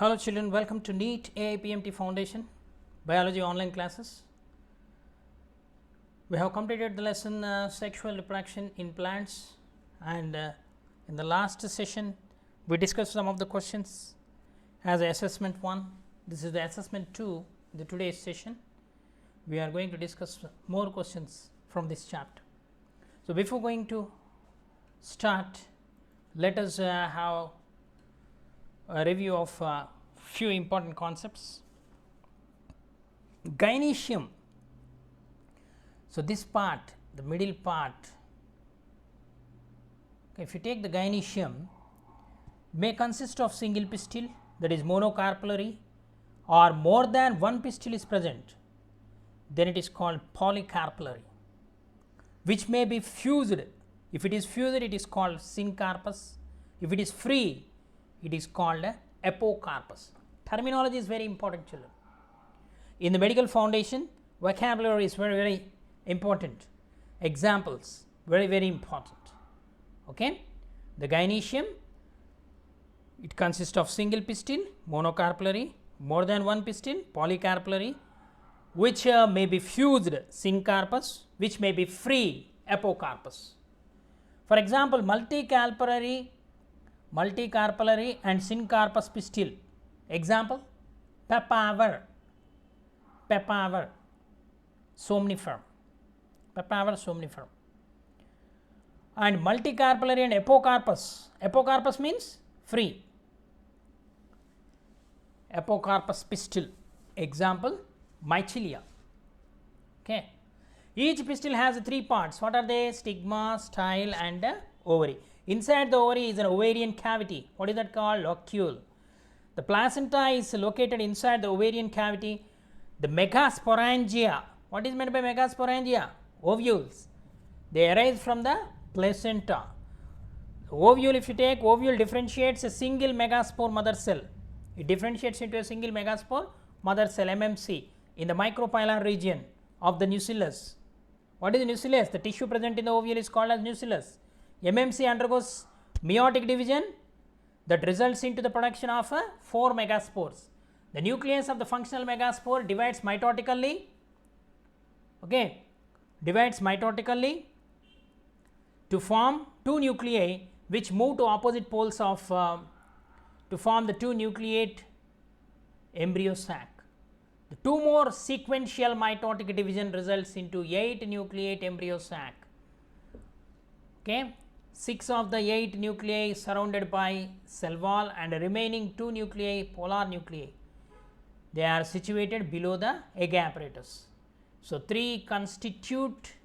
Hello children, welcome to NEET AIPMT Foundation Biology online classes. We have completed the lesson sexual reproduction in plants, and in the last session we discussed some of the questions as assessment 1. This is the assessment 2 in the today's session. We are going to discuss more questions from this chapter. So, before going to start, let us have a review of few important concepts. Gynecium. So, this part, the middle part, if you take the gynecium, may consist of single pistil, that is monocarpellary, or more than one pistil is present, then it is called polycarpellary, which may be fused. If it is fused, it is called syncarpous. If it is free, it is called apocarpous. Terminology is very important, children. In the medical foundation, vocabulary is very important. Examples very important. Okay, the gynecium, it consists of single pistil, monocarpellary, more than one pistil, polycarpellary, which may be fused, syncarpous, which may be free, apocarpous. For example, multicarpellary and syncarpous pistil. Example, papaver, somniferum, and multicarpellary and apocarpous means free, apocarpous pistil. Example, mycelia. Okay. Each pistil has three parts. What are they? Stigma, style, and ovary. Inside the ovary is an ovarian cavity. What is that called? Locule. The placenta is located inside the ovarian cavity. The megasporangia. What is meant by megasporangia? Ovules. They arise from the placenta. The ovule, if you take, ovule differentiates a single megaspore mother cell. It differentiates into a single megaspore mother cell, MMC, in the micropylar region of the nucellus. What is the nucellus? The tissue present in the ovule is called as nucellus. MMC undergoes meiotic division that results into the production of 4 megaspores. The nucleus of the functional megaspore divides mitotically, to form two nuclei which move to opposite poles of to form the two nucleate embryo sac. The two more sequential mitotic division results into 8 nucleate embryo sac. Okay. 6 of the 8 nuclei surrounded by cell wall and remaining 2 nuclei, polar nuclei, they are situated below the egg apparatus. So, 3 constitute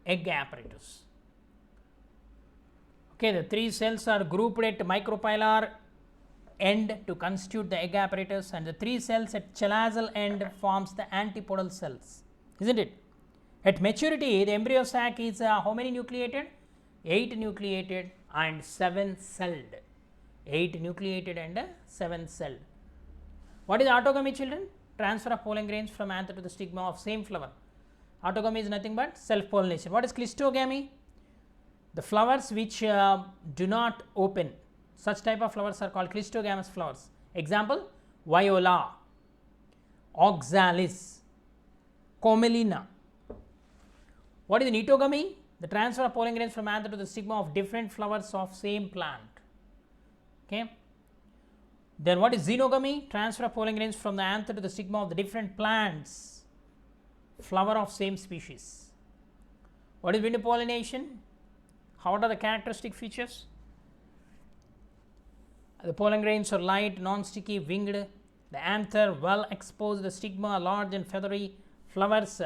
egg apparatus. Okay, the 3 cells are grouped at micropylar end to constitute the egg apparatus, and the 3 cells at chelazal end forms the antipodal cells, isn't it? At maturity, the embryo sac is how many nucleated? 8 nucleated and 7 celled. 8 nucleated and 7 celled. What is autogamy, children? Transfer of pollen grains from anther to the stigma of same flower. Autogamy is nothing but self pollination. What is cleistogamy? The flowers which do not open, such type of flowers are called cleistogamous flowers. Example, viola, oxalis, commelina. What is neotogamy? The transfer of pollen grains from anther to the stigma of different flowers of same plant. Okay. Then what is xenogamy? Transfer of pollen grains from the anther to the stigma of the different plants, flower of same species. What is window pollination? How are the characteristic features? The pollen grains are light, non-sticky, winged. The anther well exposed, the stigma large and feathery, flowers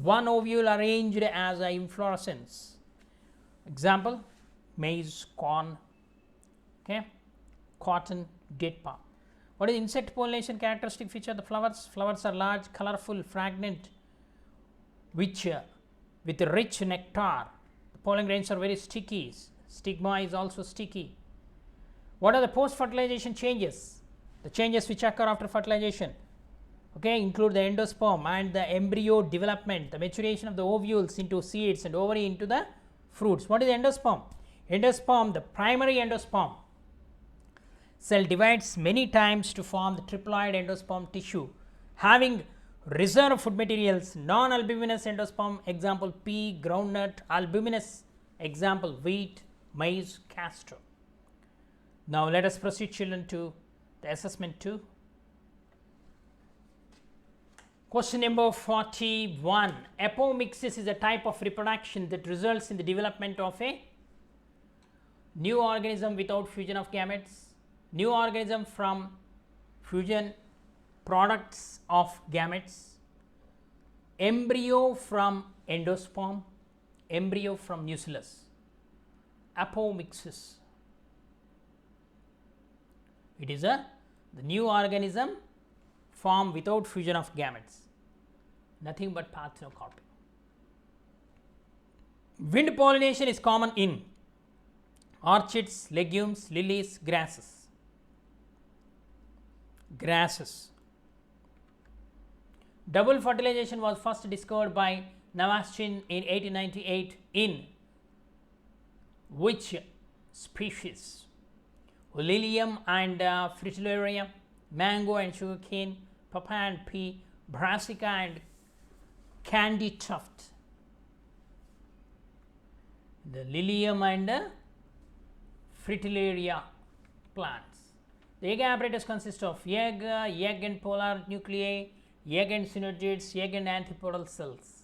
one ovule arranged as a inflorescence. Example, maize, corn, okay, cotton, date palm. What is insect pollination characteristic feature? The flowers are large, colorful, fragrant, which with rich nectar. The pollen grains are very sticky. Stigma is also sticky. What are the post fertilization changes? The changes which occur after fertilization, okay, include the endosperm and the embryo development, the maturation of the ovules into seeds and ovary into the fruits. What is endosperm? Endosperm, the primary endosperm, cell divides many times to form the triploid endosperm tissue having reserve food materials. Non-albuminous endosperm, example pea, groundnut. Albuminous, example wheat, maize, castor. Now let us proceed, children, to the assessment 2. Question number 41. Apomixis is a type of reproduction that results in the development of a new organism without fusion of gametes, new organism from fusion products of gametes, embryo from endosperm, embryo from nucleus. Apomixis. It is the new organism formed without fusion of gametes, nothing but parthenocarpy. Wind pollination is common in orchids, legumes, lilies, grasses. Grasses. Double fertilization was first discovered by Navaschin in 1898 in which species? Lilium and Fritillaria, mango and sugarcane, papaya and pea, brassica and candy tuft. The Lilium and Fritillaria plants. The egg apparatus consists of egg and polar nuclei, egg and synergids, egg and antipodal cells.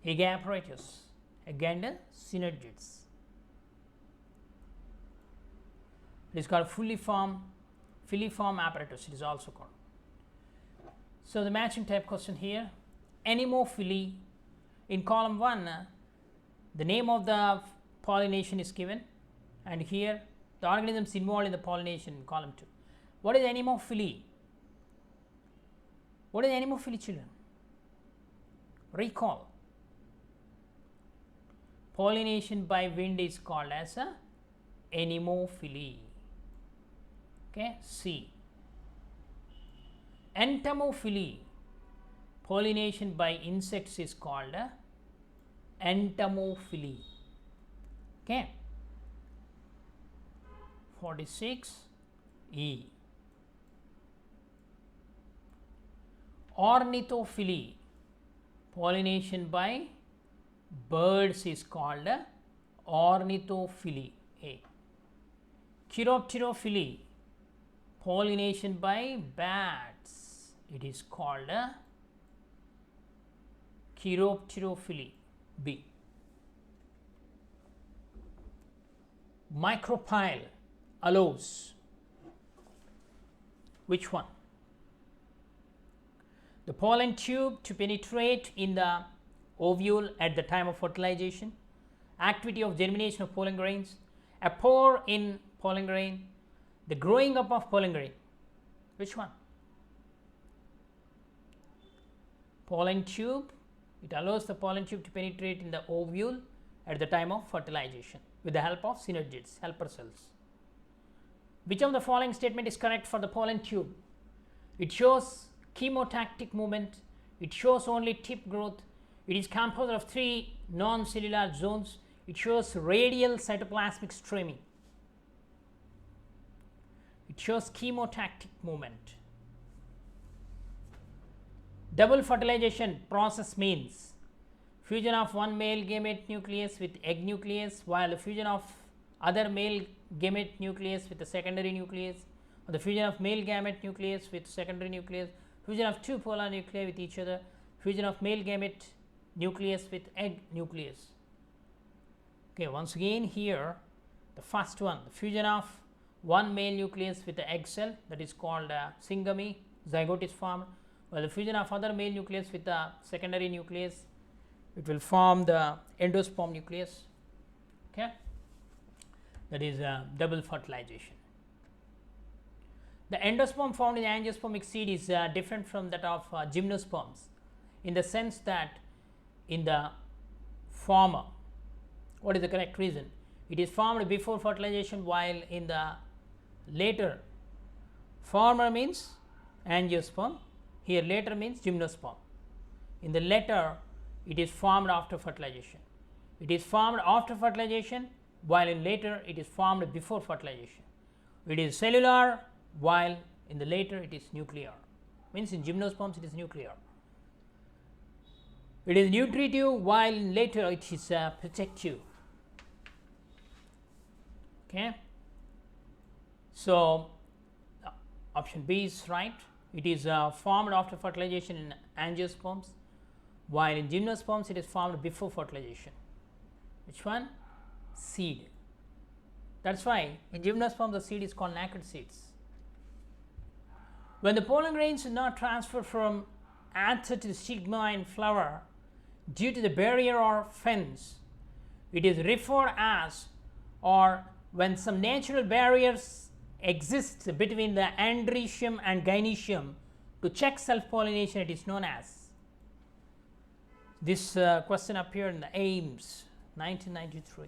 Egg apparatus, egg and synergids. It is called filiform apparatus, it is also called. So, the matching type question here, anemophily. In column 1, the name of the pollination is given, and here the organisms involved in the pollination in column 2. What is anemophily? What is anemophily, children? Recall. Pollination by wind is called as a anemophily. Okay, C. Entomophily. Pollination by insects is called entomophily. Okay. 46 E. Ornithophily. Pollination by birds is called ornithophily. A. Chiropterophily. Pollination by bats, it is called chiropterophily. B. Micropyle allows which one? The pollen tube to penetrate in the ovule at the time of fertilization, activity of germination of pollen grains, a pore in pollen grain, the growing up of pollen grain. Which one? Pollen tube, it allows the pollen tube to penetrate in the ovule at the time of fertilization with the help of synergids, helper cells. Which of the following statement is correct for the pollen tube? It shows chemotactic movement, it shows only tip growth, it is composed of 3 non-cellular zones, it shows radial cytoplasmic streaming. It shows chemotactic movement. Double fertilization process means fusion of one male gamete nucleus with egg nucleus, while the fusion of other male gamete nucleus with the secondary nucleus, or the fusion of male gamete nucleus with secondary nucleus, fusion of 2 polar nuclei with each other, fusion of male gamete nucleus with egg nucleus. Okay, once again here the first one, the fusion of one male nucleus with the egg cell, that is called syngamy, zygote is formed, while the fusion of other male nucleus with the secondary nucleus, it will form the endosperm nucleus. Okay, that is double fertilization. The endosperm found in angiospermic seed is different from that of gymnosperms in the sense that in the former, what is the correct reason? It is formed before fertilization, while in the later, former means angiosperm, here later means gymnosperm. In the latter, it is formed after fertilization. It is formed after fertilization, while in later it is formed before fertilization. It is cellular, while in the later it is nuclear, means in gymnosperms it is nuclear. It is nutritive, while in later it is protective. Okay. So, option B is right. It is formed after fertilization in angiosperms, while in gymnosperms it is formed before fertilization. Which one? Seed. That is why in gymnosperms the seed is called naked seeds. When the pollen grains are not transferred from anther to the stigma in flower due to the barrier or fence, it is referred as, or when some natural barriers exist between the Gynecium and Gynesium to check self-pollination, it is known as. This question appeared in the AIMS 1993,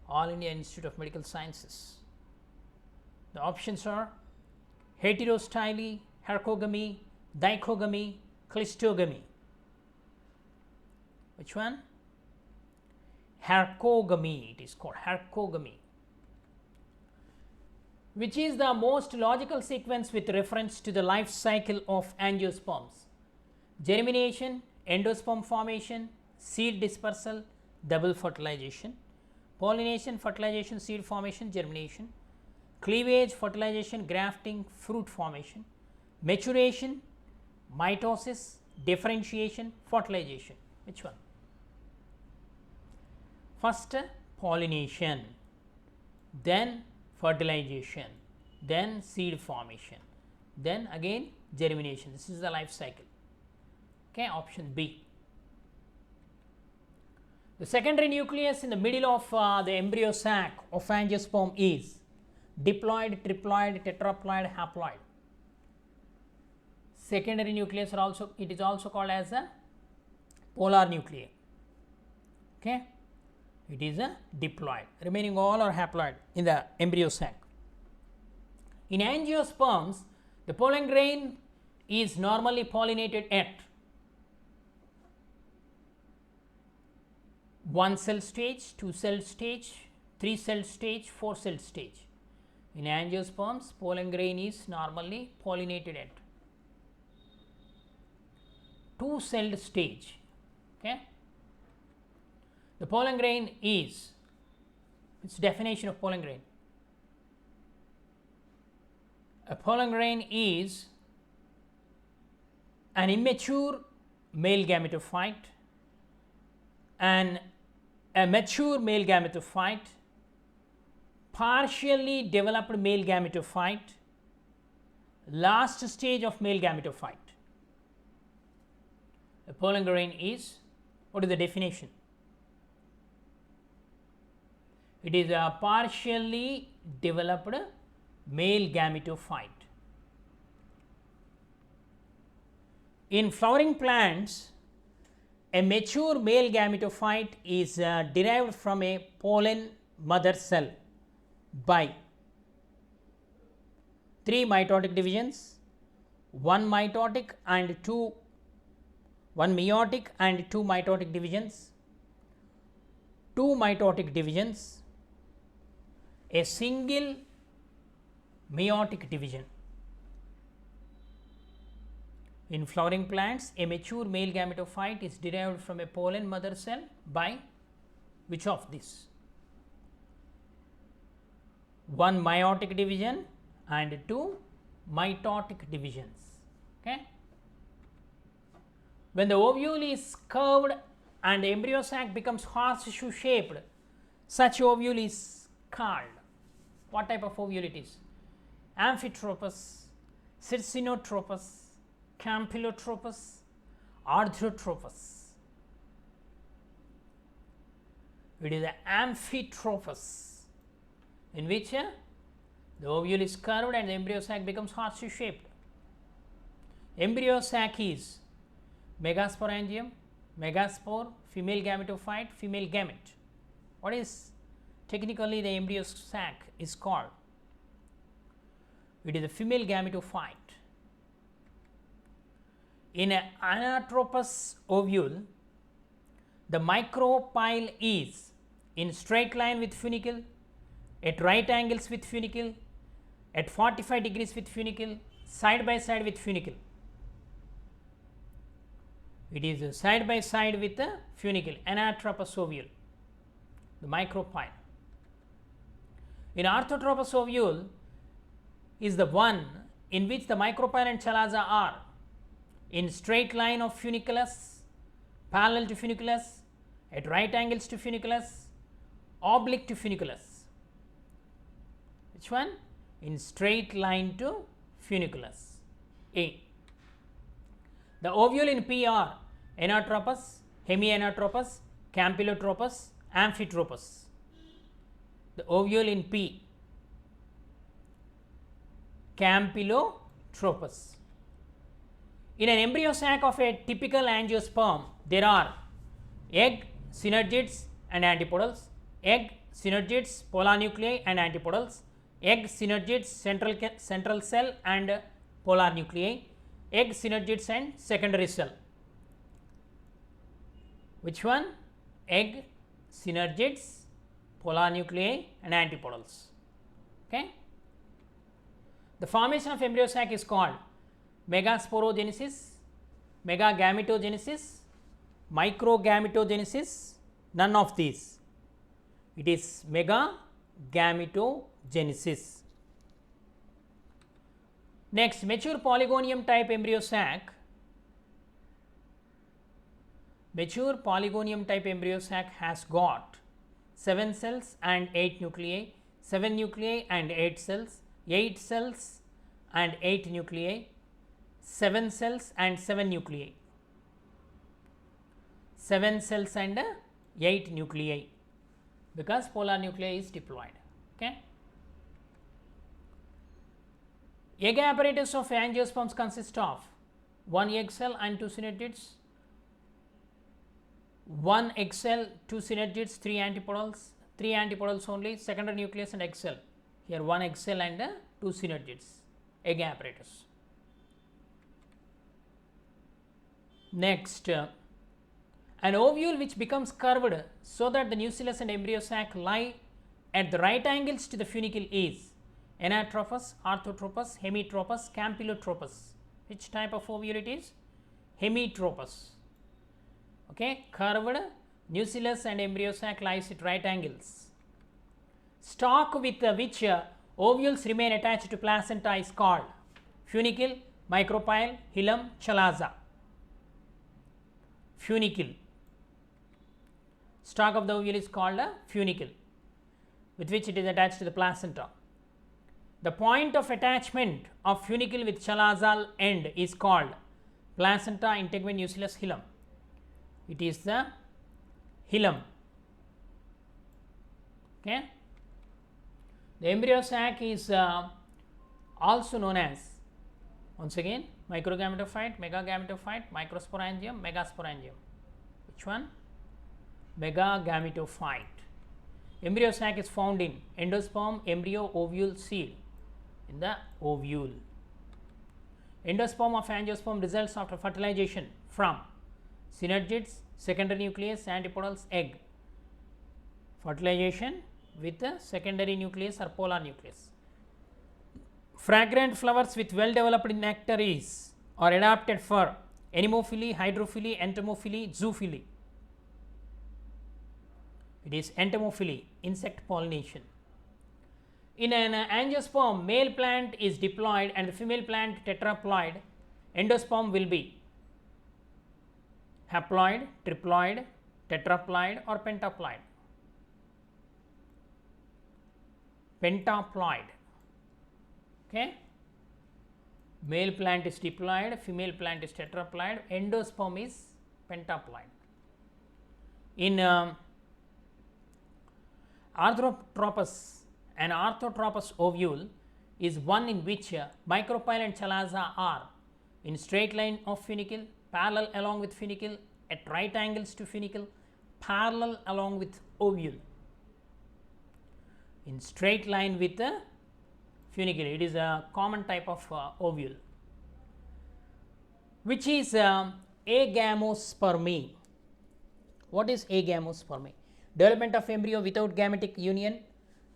All India Institute of Medical Sciences. The options are heterostyle, hercogamy, dichogamy, cleistogamy. Which one? Hercogamy, it is called hercogamy. Which is the most logical sequence with reference to the life cycle of angiosperms? Germination, endosperm formation, seed dispersal, double fertilization, pollination, fertilization, seed formation, germination, cleavage, fertilization, grafting, fruit formation, maturation, mitosis, differentiation, fertilization. Which one? First pollination, then fertilization, then seed formation, then again germination. This is the life cycle. Okay, option B. The secondary nucleus in the middle of the embryo sac of angiosperm is diploid, triploid, tetraploid, haploid. Secondary nucleus are also, it is also called as a polar nuclei. Okay, it is a diploid. Remaining all are haploid in the embryo sac. In angiosperms, the pollen grain is normally pollinated at 1 cell stage, 2 cell stage, 3 cell stage, 4 cell stage. In angiosperms, pollen grain is normally pollinated at 2 celled stage. Okay. The pollen grain is, its definition of pollen grain. A pollen grain is an immature male gametophyte and a mature male gametophyte, partially developed male gametophyte, last stage of male gametophyte. A pollen grain is, what is the definition? It is a partially developed male gametophyte. In flowering plants, a mature male gametophyte is derived from a pollen mother cell by 3 mitotic divisions, 1 meiotic and 2 mitotic divisions, 2 mitotic divisions, a single meiotic division. In flowering plants, a mature male gametophyte is derived from a pollen mother cell by which of these? 1 meiotic division and 2 mitotic divisions. Okay. When the ovule is curved and the embryo sac becomes horseshoe shaped, such ovule is called, what type of ovule it is? Amphitropous, circinotropous, campylotropous, arthropous. It is amphitropous, in which the ovule is curved and the embryo sac becomes horseshoe shaped. Embryo sac is megasporangium, megaspore, female gametophyte, female gamete. What is technically the embryo sac is called? It is a female gametophyte. In an anatropous ovule, the micropyle is in straight line with funicle, at right angles with funicle, at 45 degrees with funicle, side by side with funicle. It is side by side with the funicle, anatropous ovule, the micropyle. In orthotropous ovule is the one in which the micropyle and chalaza are in straight line of funiculus, parallel to funiculus, at right angles to funiculus, oblique to funiculus. Which one? In straight line to funiculus. A. The ovule in P are anatropous, hemianatropous, campylotropous, amphitropous. The ovule in P, campylotropous. In an embryo sac of a typical angiosperm, there are egg, synergids and antipodals, egg, synergids, polar nuclei and antipodals, egg, synergids, central cell and polar nuclei, egg, synergids and secondary cell. Which one? Egg, synergids, polar nuclei and antipodals. Okay. The formation of embryo sac is called megasporogenesis, megagametogenesis, microgametogenesis, none of these. It is megagametogenesis. Next, mature polygonium type embryo sac. Mature polygonium type embryo sac has got 7 cells and 8 nuclei, 7 nuclei and 8 cells, 8 cells and 8 nuclei, 7 cells and 7 nuclei, 7 cells and 8 nuclei, because polar nuclei is diploid. Okay. Egg apparatus of angiosperms consists of 1 egg cell and 2 synergids, 1 egg cell, 2 synergids, 3 antipodals only, secondary nucleus and egg cell. Here 1 egg cell and 2 synergids, egg apparatus. Next, an ovule which becomes curved so that the nucellus and embryo sac lie at the right angles to the funicle is anatropous, orthotropous, hemitropous, campylotropous. Which type of ovule it is? Hemitropous. Okay, curved nucellus and embryo sac lies at right angles. Stalk with which ovules remain attached to placenta is called funicle, micropyle, hilum, chalaza. Funicle. Stalk of the ovule is called a funicle, with which it is attached to the placenta. The point of attachment of funicle with chalazal end is called placenta integument nucellus hilum. It is the hilum. Okay. The embryo sac is also known as, once again, microgametophyte, megagametophyte, microsporangium, megasporangium. Which one? Megagametophyte. Embryo sac is found in endosperm, embryo, ovule, seed. In the ovule. Endosperm of angiosperm results after fertilization from synergids, secondary nucleus, antipodals, egg. Fertilization with the secondary nucleus or polar nucleus. Fragrant flowers with well developed nectar are adapted for anemophily, hydrophily, entomophily, zoophily. It is entomophily, insect pollination. In an angiosperm, male plant is diploid and the female plant tetraploid. Endosperm will be haploid, triploid, tetraploid or pentaploid. Pentaploid. Okay. Male plant is diploid, female plant is tetraploid, endosperm is pentaploid. In orthotropous, an orthotropous ovule is one in which micropyle and chalaza are in straight line of funicle, parallel along with funicle, at right angles to funicle, parallel along with ovule. In straight line with the funicle, it is a common type of ovule, which is agamospermy. What is agamospermy? Development of embryo without gametic union,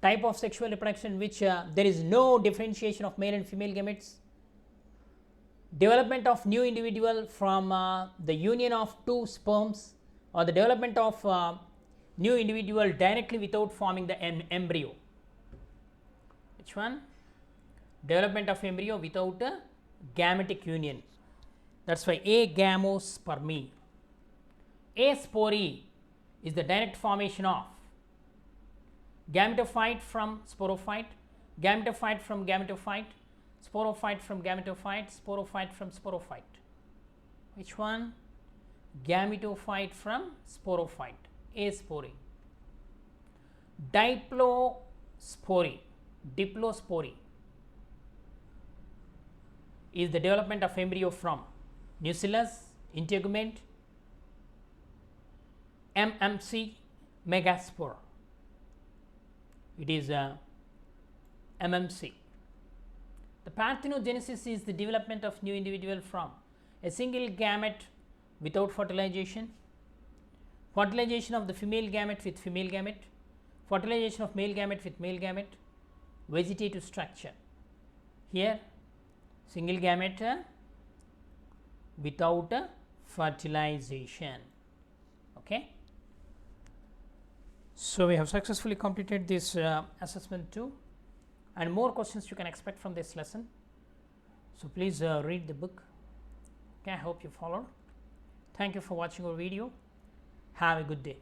type of sexual reproduction which there is no differentiation of male and female gametes, development of new individual from the union of two sperms, or the development of new individual directly without forming the embryo. Which one? Development of embryo without a gametic union. That is why agamospermy. Aspory is the direct formation of gametophyte from sporophyte, gametophyte from gametophyte, sporophyte from gametophyte, sporophyte from sporophyte. Which one? Gametophyte from sporophyte, aspory. Diplospory, diplospory is the development of embryo from nucellus, integument, MMC, megaspore. It is MMC. The parthenogenesis is the development of new individual from a single gamete without fertilization, fertilization of the female gamete with female gamete, fertilization of male gamete with male gamete, vegetative structure. Here single gamete without fertilization. Okay. So, we have successfully completed this assessment 2, and more questions you can expect from this lesson. So, please read the book. Okay, I hope you followed. Thank you for watching our video. Have a good day.